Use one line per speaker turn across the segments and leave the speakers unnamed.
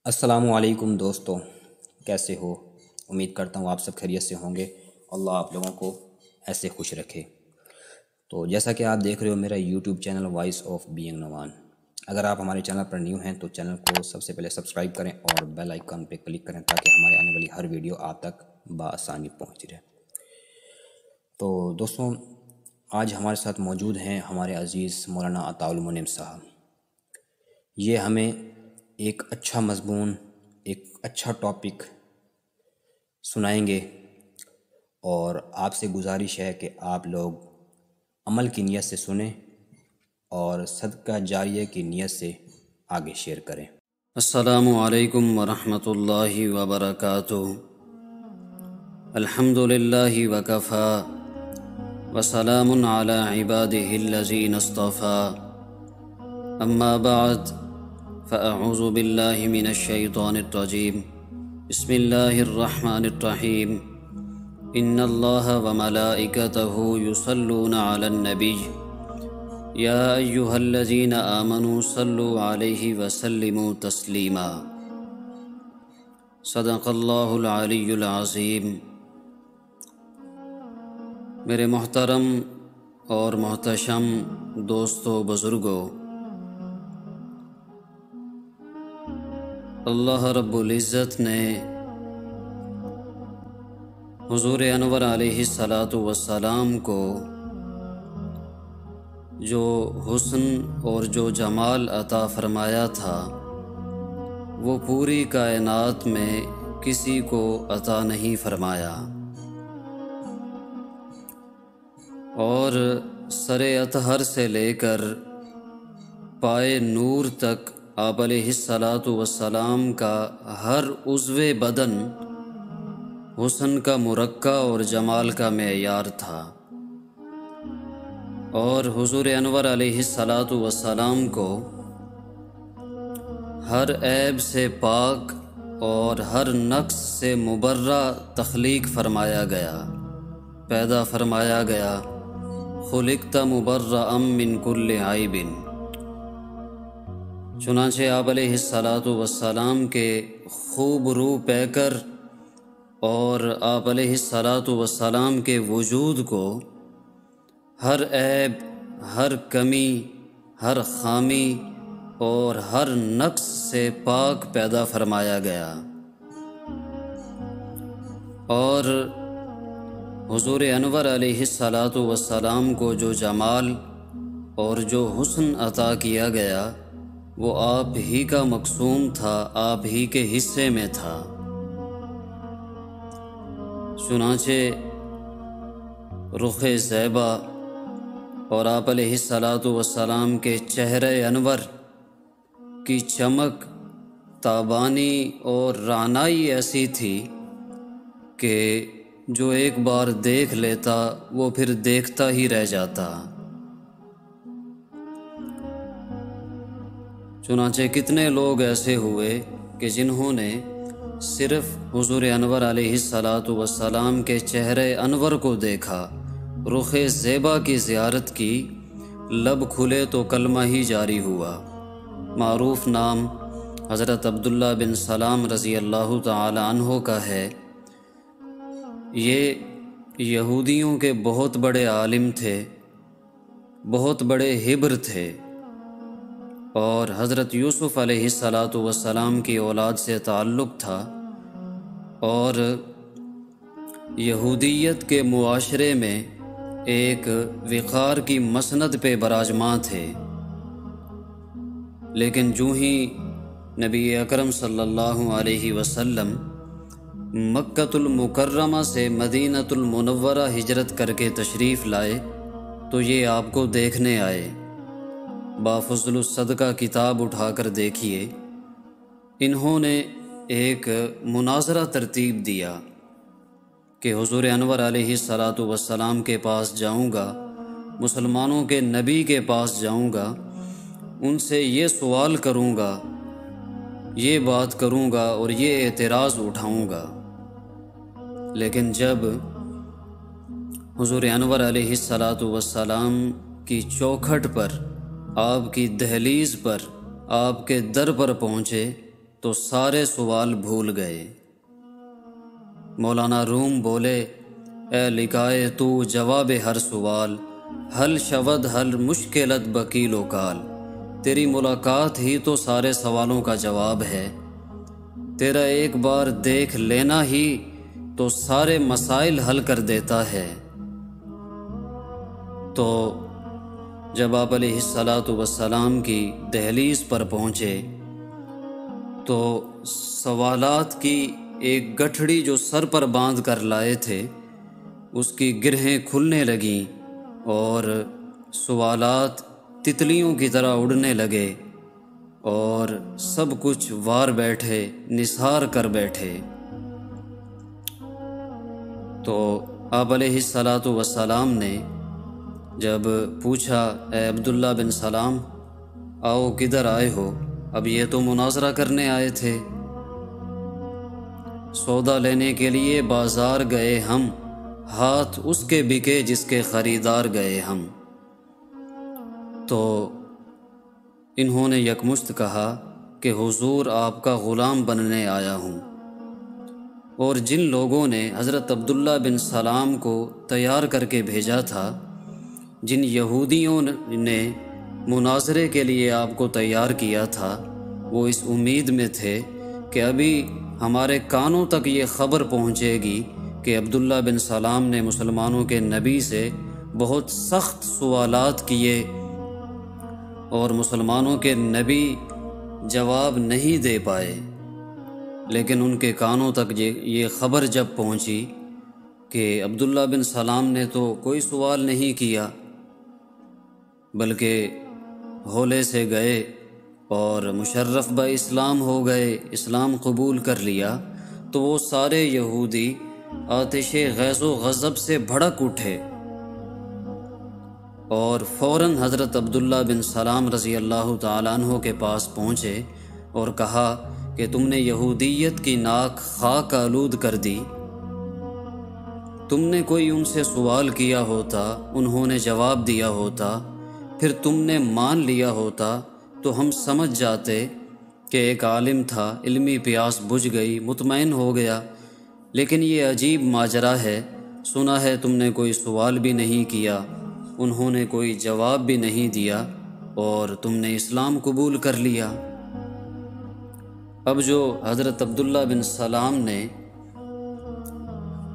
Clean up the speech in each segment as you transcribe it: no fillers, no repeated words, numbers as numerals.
السلام علیکم دوستو، کیسے ہو؟ امید کرتا ہوں آپ سب خیریت سے ہوں گے۔ اللہ آپ لوگوں کو ایسے خوش رکھے۔ تو جیسا کہ آپ دیکھ رہے ہو میرا YouTube channel voice of being Noman. اگر آپ ہمارے چینل پر نیو ہیں تو چینل کو سب سے پہلے سبسکرائب کریں اور بیل آئیکن پہ کلک کریں تاکہ ہمارے آنے والی ہر ویڈیو آپ تک بآسانی پہنچ جائے۔ تو دوستوں، آج ہمارے ساتھ موجود ہیں ہمارے عزیز مولانا عطاء المنعم صاحب۔ یہ ہمیں ایک اچھا مضمون، ایک اچھا ٹاپک سنائیں گے، اور آپ سے گزارش ہے کہ آپ لوگ عمل کی نیت سے سنیں اور صدقہ جاریہ کی نیت سے آگے شیئر کریں۔
السلام علیکم ورحمۃ اللہ وبرکاتہ۔ الحمد للہ وکفا وسلام علی عبادہ الذین اصطفیٰ، اما بعد فاعوذ باللہ من الشیطان الرجیم، بسم اللہ الرحمن الرحیم۔ ان اللہ وملائکتہ یصلون علی النبی یا ایہا الذین آمنوا صلوا علیہ وسلموا تسلیما۔ صدق اللہ العلی العظیم۔ میرے محترم اور محتشم دوستو، بزرگوں، اللہ رب العزت نے حضور انور علیہ السلام کو جو حسن اور جو جمال عطا فرمایا تھا وہ پوری کائنات میں کسی کو عطا نہیں فرمایا، اور سر اطہر سے لے کر پائے نور تک آپ علیہ السلام کا ہر عضو بدن حسن کا مرقع اور جمال کا معیار تھا، اور حضور انور علیہ السلام کو ہر عیب سے پاک اور ہر نقص سے مبرہ تخلیق فرمایا گیا، پیدا فرمایا گیا۔ خلقت مبرأ من کل عیب۔ چنانچہ آپ علیہ السلام کے خوب رو پیکر اور آپ علیہ السلام کے وجود کو ہر عیب، ہر کمی، ہر خامی اور ہر نقص سے پاک پیدا فرمایا گیا، اور حضور انور علیہ السلام کو جو جمال اور جو حسن عطا کیا گیا وہ آپ ہی کا مقسوم تھا، آپ ہی کے حصے میں تھا۔ چنانچہ رخ زیبا اور آپ علیہ السلام کے چہرے انور کی چمک، تابانی اور رعنائی ایسی تھی کہ جو ایک بار دیکھ لیتا وہ پھر دیکھتا ہی رہ جاتا۔ چنانچہ کتنے لوگ ایسے ہوئے کہ جنہوں نے صرف حضور انور علیہ السلام کے چہرے انور کو دیکھا، رخ زیبا کی زیارت کی، لب کھلے تو کلمہ ہی جاری ہوا۔ معروف نام حضرت عبداللہ بن سلام رضی اللہ تعالی عنہ کا ہے۔ یہ یہودیوں کے بہت بڑے عالم تھے، بہت بڑے حبر تھے، اور حضرت یوسف علیہ السلام کی اولاد سے تعلق تھا، اور یہودیت کے معاشرے میں ایک وقار کی مسند پہ براجماں تھے۔ لیکن جو ہی نبی اکرم صلی اللہ علیہ وسلم مکۃ المکرمہ سے مدینۃ المنورہ ہجرت کر کے تشریف لائے تو یہ آپ کو دیکھنے آئے۔ بافضل الصدقہ کتاب اٹھا کر دیکھیے، انہوں نے ایک مناظرہ ترتیب دیا کہ حضور انور علیہ السلام کے پاس جاؤں گا، مسلمانوں کے نبی کے پاس جاؤں گا، ان سے یہ سوال کروں گا، یہ بات کروں گا اور یہ اعتراض اٹھاؤں گا۔ لیکن جب حضور انور علیہ السلام کی چوکھٹ پر، آپ کی دہلیز پر، آپ کے در پر پہنچے تو سارے سوال بھول گئے۔ مولانا روم بولے، اے لکائے تو جواب ہر سوال، حل شود حل مشکلت بکیل و کال۔ تیری ملاقات ہی تو سارے سوالوں کا جواب ہے، تیرا ایک بار دیکھ لینا ہی تو سارے مسائل حل کر دیتا ہے۔ تو جب آپ علیہ السلام کی دہلیز پر پہنچے تو سوالات کی ایک گٹھڑی جو سر پر باندھ کر لائے تھے اس کی گرہیں کھلنے لگیں اور سوالات تتلیوں کی طرح اڑنے لگے اور سب کچھ وار بیٹھے، نثار کر بیٹھے۔ تو آپ علیہ السلام نے جب پوچھا، اے عبداللہ بن سلام، آؤ کدھر آئے ہو؟ اب یہ تو مناظرہ کرنے آئے تھے، سودا لینے کے لیے بازار گئے ہم، ہاتھ اس کے بکے جس کے خریدار گئے ہم۔ تو انہوں نے یکمشت کہا کہ حضور آپ کا غلام بننے آیا ہوں۔ اور جن لوگوں نے حضرت عبداللہ بن سلام کو تیار کر کے بھیجا تھا، جن یہودیوں نے مناظرے کے لیے آپ کو تیار کیا تھا، وہ اس امید میں تھے کہ ابھی ہمارے کانوں تک یہ خبر پہنچے گی کہ عبداللہ بن سلام نے مسلمانوں کے نبی سے بہت سخت سوالات کیے اور مسلمانوں کے نبی جواب نہیں دے پائے۔ لیکن ان کے کانوں تک یہ خبر جب پہنچی کہ عبداللہ بن سلام نے تو کوئی سوال نہیں کیا بلکہ ہولے سے گئے اور مشرف با اسلام ہو گئے، اسلام قبول کر لیا، تو وہ سارے یہودی آتش غیظ و غضب سے بھڑک اٹھے اور فوراً حضرت عبداللہ بن سلام رضی اللہ تعالیٰ عنہ کے پاس پہنچے اور کہا کہ تم نے یہودیت کی ناک خاک آلود کر دی، تم نے کوئی ان سے سوال کیا ہوتا، انہوں نے جواب دیا ہوتا، پھر تم نے مان لیا ہوتا تو ہم سمجھ جاتے کہ ایک عالم تھا، علمی پیاس بجھ گئی، مطمئن ہو گیا۔ لیکن یہ عجیب ماجرا ہے، سنا ہے تم نے کوئی سوال بھی نہیں کیا، انہوں نے کوئی جواب بھی نہیں دیا اور تم نے اسلام قبول کر لیا۔ اب جو حضرت عبداللہ بن سلام نے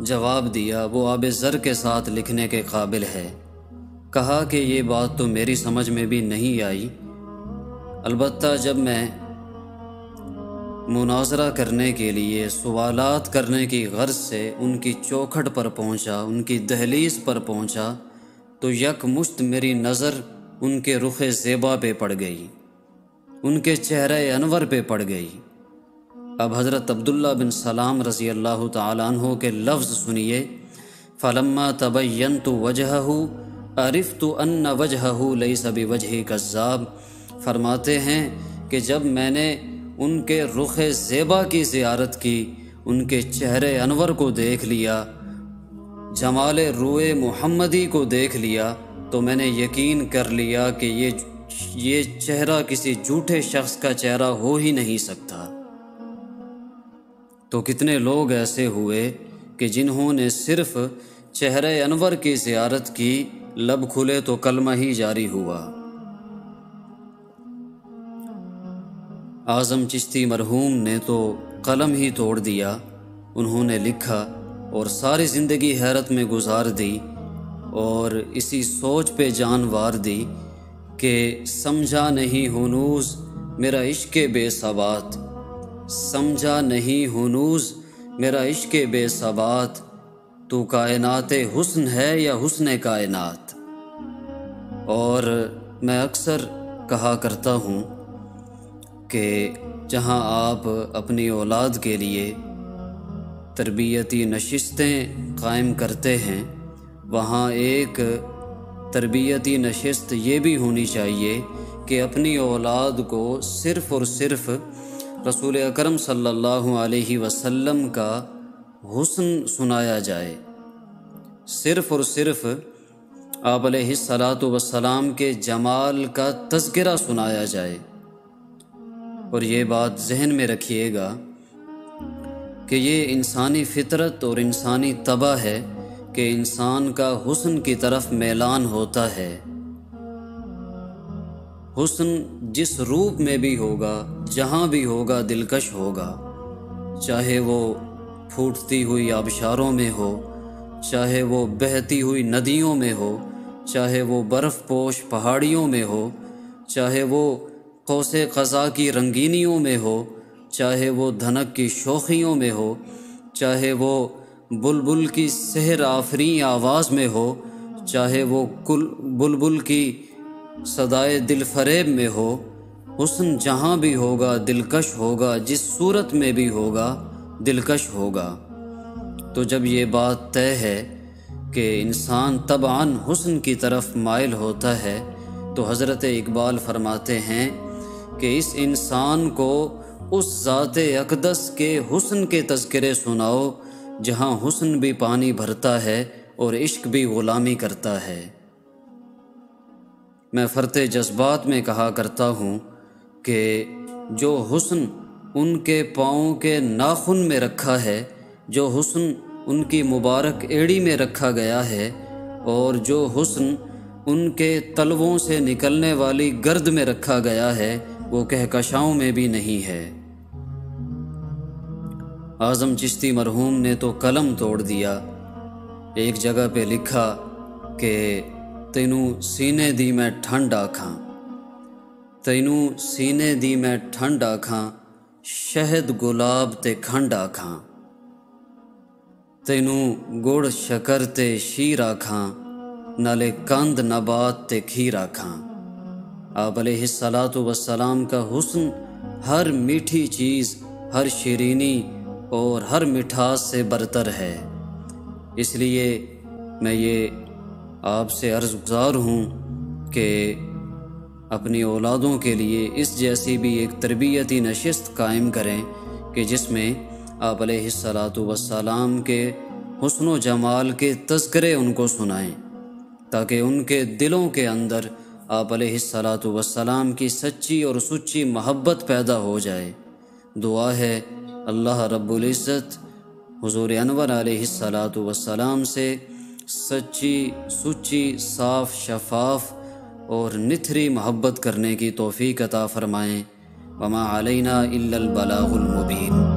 جواب دیا وہ آب زر کے ساتھ لکھنے کے قابل ہے۔ کہا کہ یہ بات تو میری سمجھ میں بھی نہیں آئی، البتہ جب میں مناظرہ کرنے کے لیے سوالات کرنے کی غرض سے ان کی چوکھٹ پر پہنچا، ان کی دہلیز پر پہنچا، تو یک مشت میری نظر ان کے رخ زیبا پہ پڑ گئی، ان کے چہرہ انور پہ پڑ گئی۔ اب حضرت عبداللہ بن سلام رضی اللہ تعالیٰ عنہ کے لفظ سنیے، فَلَمَّا تَبَيَّنْتُ وَجْهَهُ عَرِفْتُ أَنَّ وَجْهَهُ لَيْسَ بِوَجْهِ كَذَّابٍ۔ فرماتے ہیں کہ جب میں نے ان کے رخ زیبا کی زیارت کی، ان کے چہرے انور کو دیکھ لیا، جمال روئے محمدی کو دیکھ لیا، تو میں نے یقین کر لیا کہ یہ چہرہ کسی جھوٹے شخص کا چہرہ ہو ہی نہیں سکتا۔ تو کتنے لوگ ایسے ہوئے کہ جنہوں نے صرف چہرہ انور کی زیارت کی، لب کھلے تو کلمہ ہی جاری ہوا۔ اعظم چشتی مرحوم نے تو قلم ہی توڑ دیا، انہوں نے لکھا اور ساری زندگی حیرت میں گزار دی اور اسی سوچ پہ جان وار دی کہ سمجھا نہیں ہنوز میرا عشق بے ثبات، سمجھا نہیں ہنوز میرا عشق بے ثبات، تو کائنات حسن ہے یا حسن کائنات۔ اور میں اکثر کہا کرتا ہوں کہ جہاں آپ اپنی اولاد کے لیے تربیتی نشستیں قائم کرتے ہیں، وہاں ایک تربیتی نشست یہ بھی ہونی چاہیے کہ اپنی اولاد کو صرف اور صرف رسول اکرم صلی اللہ علیہ وسلم کا حسن سنایا جائے، صرف اور صرف آپ علیہ السلام کے جمال کا تذکرہ سنایا جائے۔ اور یہ بات ذہن میں رکھیے گا کہ یہ انسانی فطرت اور انسانی طبع ہے کہ انسان کا حسن کی طرف میلان ہوتا ہے۔ حسن جس روپ میں بھی ہوگا، جہاں بھی ہوگا، دلکش ہوگا، چاہے وہ پھوٹتی ہوئی آبشاروں میں ہو، چاہے وہ بہتی ہوئی ندیوں میں ہو، چاہے وہ برف پوش پہاڑیوں میں ہو، چاہے وہ قوس قزح کی رنگینیوں میں ہو، چاہے وہ دھنک کی شوخیوں میں ہو، چاہے وہ بلبل کی سحر آفریں آواز میں ہو، چاہے وہ بلبل کی صدائے دل فریب میں ہو، حسن جہاں بھی ہوگا دلکش ہوگا، جس صورت میں بھی ہوگا دلکش ہوگا۔ تو جب یہ بات طے ہے کہ انسان طبعاً حسن کی طرف مائل ہوتا ہے، تو حضرت اقبال فرماتے ہیں کہ اس انسان کو اس ذات اقدس کے حسن کے تذکرے سناؤ جہاں حسن بھی پانی بھرتا ہے اور عشق بھی غلامی کرتا ہے۔ میں فرط جذبات میں کہا کرتا ہوں کہ جو حسن ان کے پاؤں کے ناخن میں رکھا ہے، جو حسن ان کی مبارک ایڑی میں رکھا گیا ہے، اور جو حسن ان کے تلووں سے نکلنے والی گرد میں رکھا گیا ہے، وہ کہکشاؤں میں بھی نہیں ہے۔ اعظم چشتی مرحوم نے تو قلم توڑ دیا، ایک جگہ پہ لکھا کہ تینوں سینے دی میں ٹھنڈ آکھاں، تینوں سینے دی میں ٹھنڈ آکھاں، شہد گلاب تے کھنڈ آکھاں، تینوں گڑ شکر تے شیر آکھاں، نالے کند نبات تے کھیر آکھاں۔ آپ علیہ الصلاۃ والسلام کا حسن ہر میٹھی چیز، ہر شیرینی اور ہر مٹھاس سے برتر ہے۔ اس لیے میں یہ آپ سے عرض گزار ہوں کہ اپنی اولادوں کے لیے اس جیسی بھی ایک تربیتی نشست قائم کریں کہ جس میں آپ علیہ الصلاۃ والسلام کے حسن و جمال کے تذکرے ان کو سنائیں، تاکہ ان کے دلوں کے اندر آپ علیہ الصلاۃ والسلام کی سچی اور سچی محبت پیدا ہو جائے۔ دعا ہے اللہ رب العزت حضور انور علیہ الصلاۃ والسلام سے سچی، سچی، صاف، شفاف اور نتھری محبت کرنے کی توفیق عطا فرمائیں۔ وما علینا الا البلاغ المبین۔